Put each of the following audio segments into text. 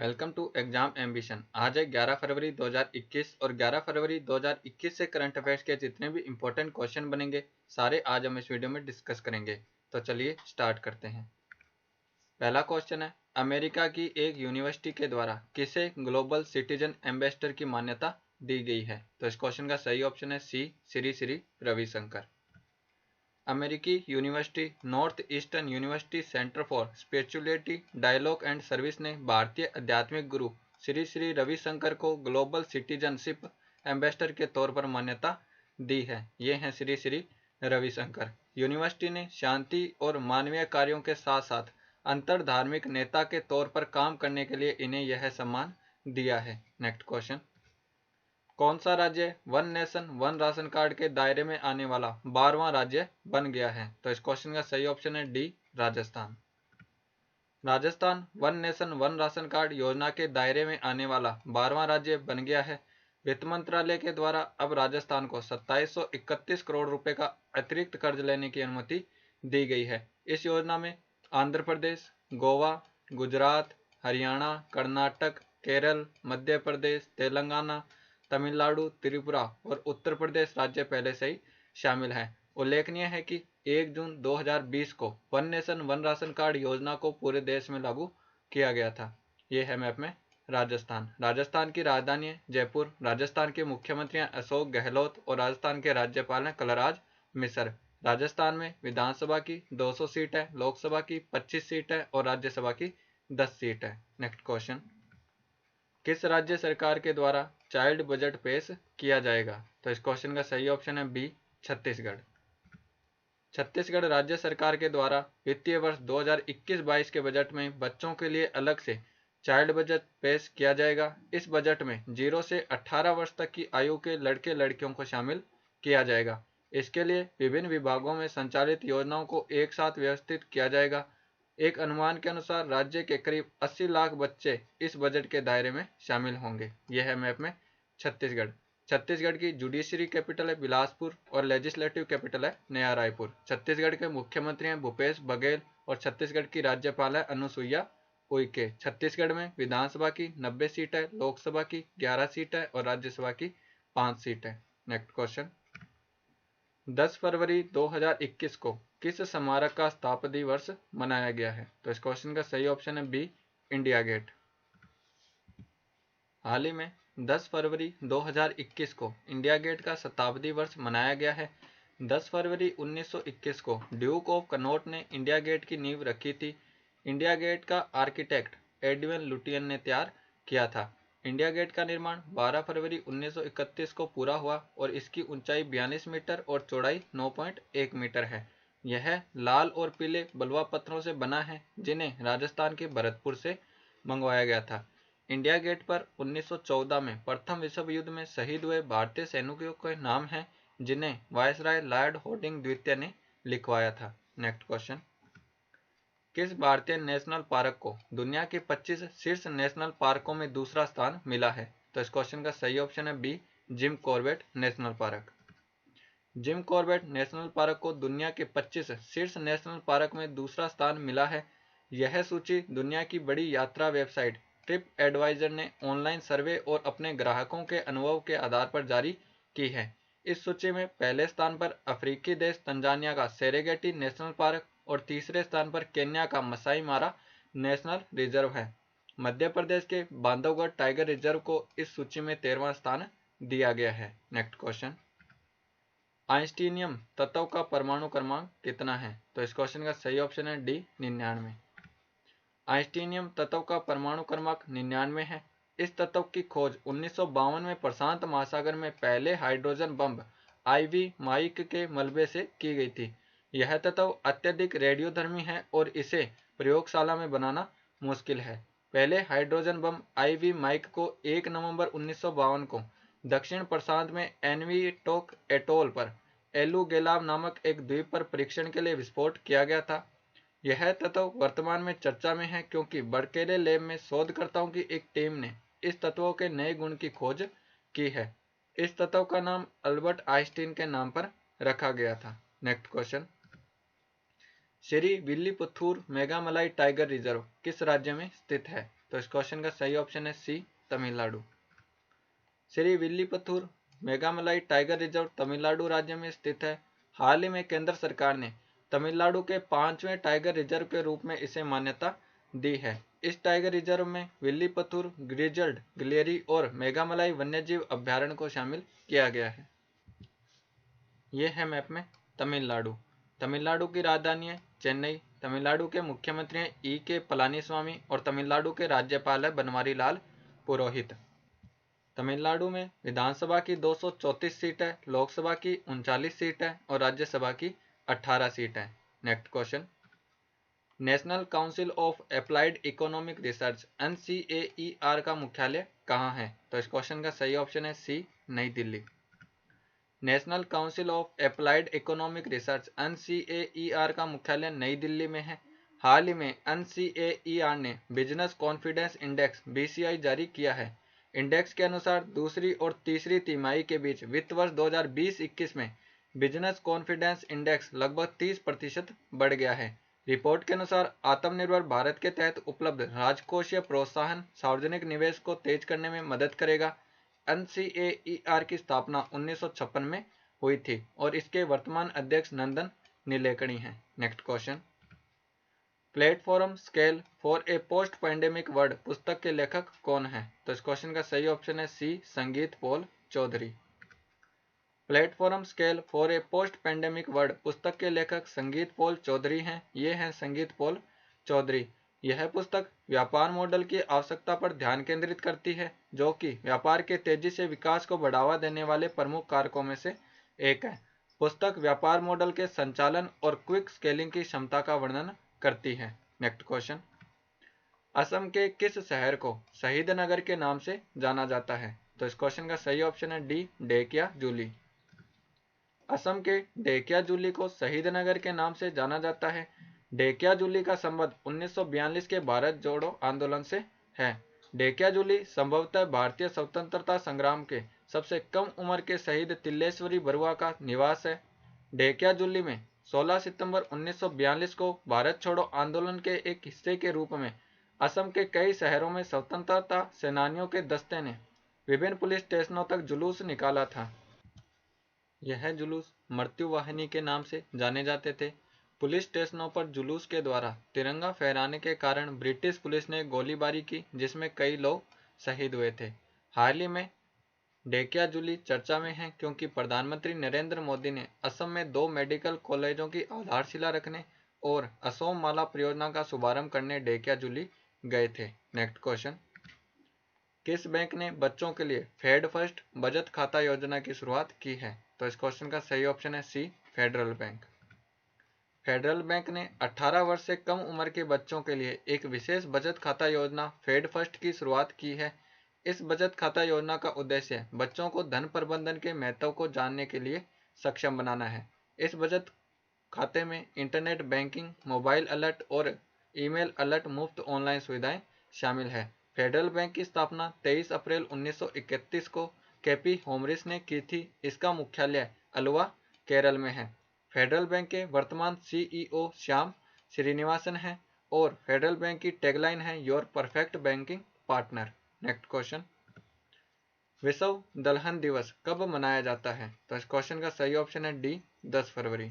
Welcome to exam ambition. आज है 11 फरवरी 2021 और 11 फरवरी 2021 से करंट अफेयर्स के जितने भी इंपॉर्टेंट क्वेश्चन बनेंगे सारे आज हम इस वीडियो में डिस्कस करेंगे। तो चलिए स्टार्ट करते हैं। पहला क्वेश्चन है, अमेरिका की एक यूनिवर्सिटी के द्वारा किसे ग्लोबल सिटीजन एम्बेसडर की मान्यता दी गई है? तो इस क्वेश्चन का सही ऑप्शन है सी, श्री रविशंकर। अमेरिकी University Northeastern University Center for Spirituality Dialogue and Service ने भारतीय आध्यात्मिक गुरु श्री रविशंकर को ग्लोबल सिटीजनशिप एम्बेसडर के तौर पर मान्यता दी है। ये हैं श्री रविशंकर। यूनिवर्सिटी ने शांति और मानवीय कार्यों के साथ साथ अंतर धार्मिक नेता के तौर पर काम करने के लिए इन्हें यह सम्मान दिया है। नेक्स्ट क्वेश्चन, कौन सा राज्य one nation one ration card के दायरे में आने वाला 12वां राज्य बन गया है? तो इस क्वेश्चन का सही ऑप्शन है D, Rajasthan. Rajasthan one nation one ration card योजना के दायरे में आने वाला 12वां राज्य बन गया है। वित्त मंत्रालय के द्वारा अब राजस्थान को 2731 करोड़ रुपए का अतिरिक्त कर्ज लेने की अनुमति दी गई है। इस योजना में आंध्र प्रदेश, गोवा, गुजरात, हरियाणा, कर्नाटक, केरल, मध्य प्रदेश, तेलंगाना, तमिलनाडु, त्रिपुरा और उत्तर प्रदेश राज्य पहले से ही शामिल हैं। उल्लेखनीय है कि 1 जून 2020 को one nation one ration card योजना को पूरे देश में लागू किया गया था। ये है मैप में राजस्थान। राजस्थान की राजधानी है जयपुर। राजस्थान के मुख्यमंत्री हैं अशोक गहलोत और राजस्थान के राज्यपाल हैं कलराज मिश्र। राजस्थान में विधानसभा की 200 सीट है, लोकसभा की 25 सीट है और राज्यसभा की 10 सीट है। नेक्स्ट क्वेश्चन, किस राज्य सरकार के द्वारा चाइल्ड बजट पेश किया जाएगा? तो इस क्वेश्चन का सही ऑप्शन है बी, छत्तीसगढ़। छत्तीसगढ़ राज्य सरकार के द्वारा वित्तीय वर्ष 2021-22 के बजट में बच्चों के लिए अलग से चाइल्ड बजट पेश किया जाएगा। इस बजट में 0 से 18 वर्ष तक की आयु के लड़के लड़कियों को शामिल किया जाएगा। इसके लिए विभिन्न विभागों में संचालित योजनाओं को एक साथ व्यवस्थित किया जाएगा। एक अनुमान के अनुसार राज्य के करीब 80 लाख बच्चे इस बजट के दायरे में शामिल होंगे। यह है मैप में छत्तीसगढ़। छत्तीसगढ़ की जुडिशरी कैपिटल है बिलासपुर और लेजिस्लेटिव कैपिटल है नया रायपुर। छत्तीसगढ़ के मुख्यमंत्री हैं भूपेश बघेल और छत्तीसगढ़ की राज्यपाल है अनुसुईया उइके। छत्तीसगढ़ में विधानसभा की 90 सीट है, लोकसभा की 11 सीट है और राज्यसभा की 5 सीट है। नेक्स्ट क्वेश्चन, 10 फरवरी 2021 को किस स्मारक का स्थापना वर्ष मनाया गया है? तो इस क्वेश्चन का सही ऑप्शन है बी, इंडिया गेट। हाल ही में 10 फरवरी 2021 को इंडिया गेट का शताब्दी वर्ष मनाया गया है। 10 फरवरी 1921 को ड्यूक ऑफ कनॉट ने इंडिया गेट की नींव रखी थी। इंडिया गेट का आर्किटेक्ट एडविन लुटियन ने तैयार किया था। इंडिया गेट का निर्माण 12 फरवरी 1931 को पूरा हुआ और इसकी ऊंचाई 42 मीटर और चौड़ाई 9.1 मीटर है। यह लाल और पीले बलुआ पत्थरों से बना है जिन्हें राजस्थान के भरतपुर से मंगवाया गया था। इंडिया गेट पर 1914 में प्रथम विश्व युद्ध में शहीद हुए भारतीय सैनिकों के नाम हैं जिन्हें वायसराय लॉर्ड हॉर्डिंग द्वितीय ने लिखवाया था। नेक्स्ट क्वेश्चन, किस भारतीय नेशनल पार्क को दुनिया के 25 शीर्ष नेशनल पार्कों में दूसरा स्थान मिला है? तो इस क्वेश्चन का सही ऑप्शन है B, Jim Corbett National Park. Jim Corbett National Park को दुनिया के 25 शीर्ष नेशनल पार्क में दूसरा स्थान मिला है। यह सूची दुनिया की बड़ी यात्रा वेबसाइट ट्रिप एडवाइजर ने ऑनलाइन सर्वे और अपने ग्राहकों के अनुभव के आधार पर जारी की है। इस सूची में पहले स्थान पर अफ्रीकी देश तंजानिया का सेरेगेटी नेशनल पार्क और तीसरे स्थान पर केन्या का मसाई मारा नेशनल रिजर्व है। मध्य प्रदेश के बांधवगढ़ टाइगर रिजर्व को इस सूची में 13वां स्थान दिया गया है। नेक्स्ट क्वेश्चन, आइंस्टीनियम तत्व का परमाणु क्रमांक कितना है? तो इस क्वेश्चन का सही ऑप्शन है डी, 99। आइंस्टीनियम तत्व का परमाणु क्रमांक 99 है। इस तत्व की खोज 1952 में प्रशांत महासागर में पहले हाइड्रोजन बम आईवी माइक के मलबे से की गई थी। यह तत्व अत्यधिक रेडियोधर्मी है और इसे प्रयोगशाला में बनाना मुश्किल है। पहले हाइड्रोजन बम आईवी माइक को 1 नवंबर 1952 को दक्षिण प्रशांत में एनवीटोक एटोल पर एलुगेलाव नामक एक द्वीप पर परीक्षण के लिए विस्फोट किया गया था। यह तत्व वर्तमान में चर्चा में है क्योंकि बर्केले लैब में शोधकर्ताओं की एक टीम ने इस तत्वों के नए गुण की खोज की है। इस तत्व का नाम अल्बर्ट आइंस्टीन के नाम पर रखा गया था। Next question, Srivilliputhur Megamalai tiger reserve किस राज्य में स्थित है? तो इस क्वेश्चन का सही ऑप्शन है सी, तमिलनाडु। श्री विल्लीपुतूर मेघामलाई टाइगर रिजर्व तमिलनाडु राज्य में स्थित है। हाल ही में केंद्र सरकार ने तमिलनाडु के 5वें टाइगर रिजर्व के रूप में इसे मान्यता दी है। इस टाइगर रिजर्व में विल्लीपुतूर, ग्रिजल्ड, ग्लेरी और मेघामलाई वन्यजीव अभ्यारण्य को शामिल किया गया है। यह है मैप में तमिलनाडु। तमिलनाडु की राजधानी है चेन्नई। तमिलनाडु के मुख्यमंत्री हैं E.K. पलानीस्वामी और तमिलनाडु के राज्यपाल है बनवारी लाल पुरोहित। तमिलनाडु में विधानसभा की 234 सीट है, लोकसभा की 39 सीट है और राज्यसभा की 18 सीट है। Next question, national council of applied economic research NCAER का मुख्यालय कहाँ है? तो इस क्वेश्चन का सही ऑप्शन है सी, नई Delhi. National council of applied economic research NCAER का मुख्यालय नई दिल्ली में है। हाल ही में NCAER ने बिजनेस कॉन्फिडेंस इंडेक्स BCI जारी किया है। इंडेक्स के अनुसार दूसरी और तीसरी तिमाही के बीच वित्त वर्ष 2020-21 में बिजनेस कॉन्फिडेंस इंडेक्स लगभग 30% बढ़ गया है। रिपोर्ट के अनुसार आत्मनिर्भर भारत के तहत उपलब्ध राजकोषीय प्रोत्साहन सार्वजनिक निवेश को तेज करने में मदद करेगा। NCAER की स्थापना 1956 में हुई थी और इसके वर्तमान अध्यक्ष नंदन नीलेकणी हैं। Next question, platform Scale for a Post Pandemic World पुस्तक के लेखक कौन है? तो इस क्वेश्चन का सही ऑप्शन है C, Sangeet Paul Choudhary. Platform Scale for a Post Pandemic World पुस्तक के लेखक संगीत पॉल चौधरी हैं। ये हैं संगीत पॉल चौधरी। यह पुस्तक व्यापार मॉडल की आवश्यकता पर ध्यान केंद्रित करती है, जो कि व्यापार के तेजी से विकास को बढ़ावा देने वाले प्रमुख कारकों में से एक है। पुस्तक व्यापार मॉडल के संचालन और क्विक स्केलिंग की क्षमता का वर्णन करती है। नेक्स्ट क्वेश्चन, असम के किस शहर को शहीद नगर के नाम से जाना जाता है? तो इस क्वेश्चन का सही ऑप्शन है डी, ढेकियाजुली। असम के ढेकियाजुली को शहीद नगर के नाम से जाना जाता है। ढेकियाजुली का संबंध 1942 के भारत जोड़ो आंदोलन से है। ढेकियाजुली संभवतः भारतीय स्वतंत्रता संग्राम के सबसे कम उम्र के शहीद तिल्लेश्वरी बरुआ का निवास है। ढेकियाजुली में 16 सितंबर 1942 को भारत छोड़ो आंदोलन के एक हिस्से के रूप में असम के कई शहरों में स्वतंत्रता सेनानियों के दस्ते ने विभिन्न पुलिस स्टेशनों तक जुलूस निकाला था। यह जुलूस मृत्यु वाहिनी के नाम से जाने जाते थे। पुलिस स्टेशनों पर जुलूस के द्वारा तिरंगा फहराने के कारण ब्रिटिश पुलिस ने गोलीबारी की, जिसमें कई लोग शहीद हुए थे। हाल ही में ढेकियाजुली चर्चा में है क्योंकि प्रधानमंत्री नरेंद्र मोदी ने असम में 2 मेडिकल कॉलेजों की आधारशिला रखने और असोम माला परियोजना का शुभारंभ करने ढेकियाजुली गए थे। नेक्स्ट क्वेश्चन, किस बैंक ने बच्चों के लिए फेड फर्स्ट बचत खाता योजना की शुरुआत की है? तो इस क्वेश्चन का सही ऑप्शन है सी, फेडरल बैंक। फेडरल बैंक ने 18 वर्ष से कम उम्र के बच्चों के लिए एक विशेष बचत खाता योजना फेड फर्स्ट की शुरुआत की है। इस बचत खाता योजना का उद्देश्य बच्चों को धन प्रबंधन के महत्व को जानने के लिए सक्षम बनाना है। इस बचत खाते में इंटरनेट बैंकिंग, मोबाइल अलर्ट और ईमेल अलर्ट मुफ्त ऑनलाइन सुविधाएं शामिल है। फेडरल बैंक की स्थापना 23 अप्रैल 1931 को केपी होमरिस ने की थी। इसका मुख्यालय अलवा, केरल में है। फेडरल बैंक के वर्तमान CEO श्याम श्रीनिवासन हैं और फेडरल बैंक की टैगलाइन है your perfect banking partner. Next question, विश्व दलहन दिवस कब मनाया जाता है? तो इस क्वेश्चन का सही ऑप्शन है डी, 10 फरवरी।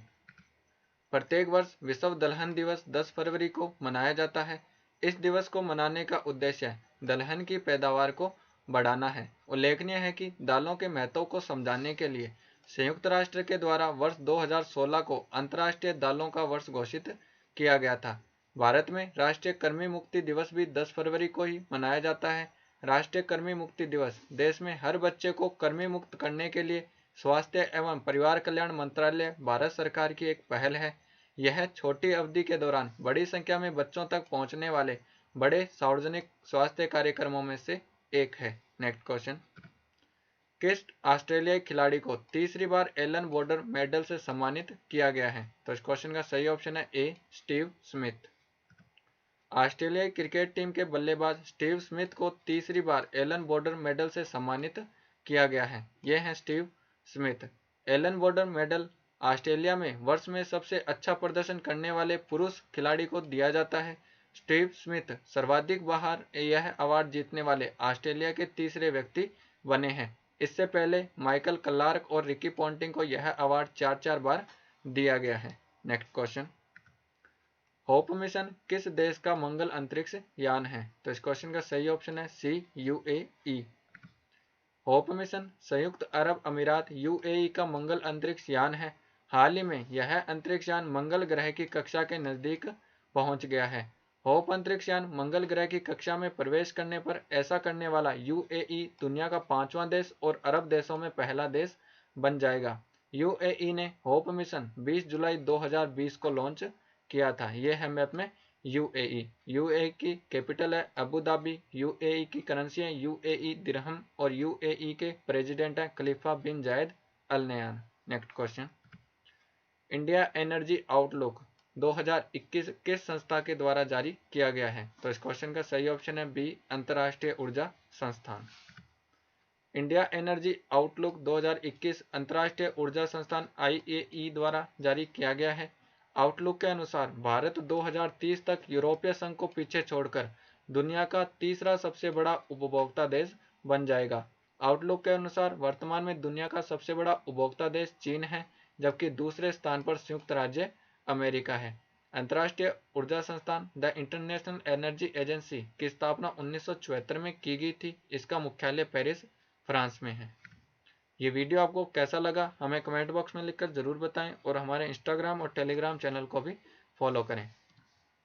प्रत्येक वर्ष विश्व दलहन दिवस 10 फरवरी को मनाया जाता है। इस दिवस को मनाने का उद्देश्य दलहन की पैदावार को बढ़ाना है। उल्लेखनीय है कि दालों के महत्व को समझाने के लिए संयुक्त राष्ट्र के द्वारा वर्ष 2016 को अंतर्राष्ट्रीय दालों का वर्ष घोषित किया गया था। भारत में राष्ट्रीय कृमि मुक्ति दिवस भी 10 फरवरी को ही मनाया जाता है। राष्ट्रीय कृमि मुक्ति दिवस देश में हर बच्चे को कृमि मुक्त करने के लिए स्वास्थ्य एवं परिवार कल्याण मंत्रालय भारत सरकार की एक पहल है। यह छोटी अवधि के दौरान बड़ी संख्या में बच्चों तक पहुंचने वाले बड़े सार्वजनिक स्वास्थ्य कार्यक्रमों में से एक है। नेक्स्ट क्वेश्चन, किस ऑस्ट्रेलियाई खिलाड़ी को तीसरी बार एलन बॉर्डर मेडल से सम्मानित किया गया है? तो इस क्वेश्चन का सही ऑप्शन है ए, स्टीव स्मिथ। ऑस्ट्रेलियाई क्रिकेट टीम के बल्लेबाज स्टीव स्मिथ को तीसरी बार एलन बॉर्डर मेडल से सम्मानित किया गया है। ये हैं Steve Smith. Allan Border medal Australia में वर्ष में सबसे अच्छा प्रदर्शन करने वाले पुरुष खिलाड़ी को दिया जाता है। स्टीव स्मिथ सर्वाधिक बार यह अवार्ड जीतने वाले ऑस्ट्रेलिया के तीसरे व्यक्ति बने हैं। इससे पहले माइकल क्लार्क और रिकी पॉन्टिंग को यह अवार्ड 4 बार दिया गया है। नेक्स्ट क्वेश्चन, होप मिशन किस देश का मंगल अंतरिक्ष यान है? तो इस क्वेश्चन का सही ऑप्शन है सी, यूएई। होप मिशन संयुक्त अरब अमीरात यूएई का मंगल अंतरिक्ष यान है। हाल ही में यह अंतरिक्ष यान मंगल ग्रह की कक्षा के नजदीक पहुंच गया है। होप अंतरिक्ष यान मंगल ग्रह की कक्षा में प्रवेश करने पर ऐसा करने वाला यूएई दुनिया का 5वां देश और अरब देशों में पहला देश बन जाएगा। यूएई ने होप मिशन 20 जुलाई 2020 को लॉन्च किया था। यह है मैप में यूएई। यूएई की कैपिटल है अबू धाबी। यूएई की करेंसी है यूएई दिरहम और यूएई के प्रेसिडेंट हैं Khalifa bin Zayed Al Nahyan. Next question, India energy outlook 2021 किस संस्था के द्वारा जारी किया गया है? तो इस क्वेश्चन का सही ऑप्शन है बी, अंतर्राष्ट्रीय ऊर्जा संस्थान। इंडिया एनर्जी आउटलुक 2021 अंतर्राष्ट्रीय ऊर्जा संस्थान आईएई द्वारा जारी किया गया है। आउटलुक के अनुसार भारत 2030 तक यूरोपीय संघ को पीछे छोड़कर दुनिया का तीसरा सबसे बड़ा उपभोक्ता देश बन जाएगा। आउटलुक के अनुसार वर्तमान में दुनिया का सबसे बड़ा उपभोक्ता देश चीन है, जबकि दूसरे स्थान पर संयुक्त राज्य अमेरिका है। अंतर्राष्ट्रीय ऊर्जा संस्थान द इंटरनेशनल एनर्जी एजेंसी की स्थापना 1974 में की गई थी। इसका मुख्यालय पेरिस, फ्रांस में है। ये वीडियो आपको कैसा लगा हमें कमेंट बॉक्स में लिखकर ज़रूर बताएं और हमारे इंस्टाग्राम और टेलीग्राम चैनल को भी फॉलो करें।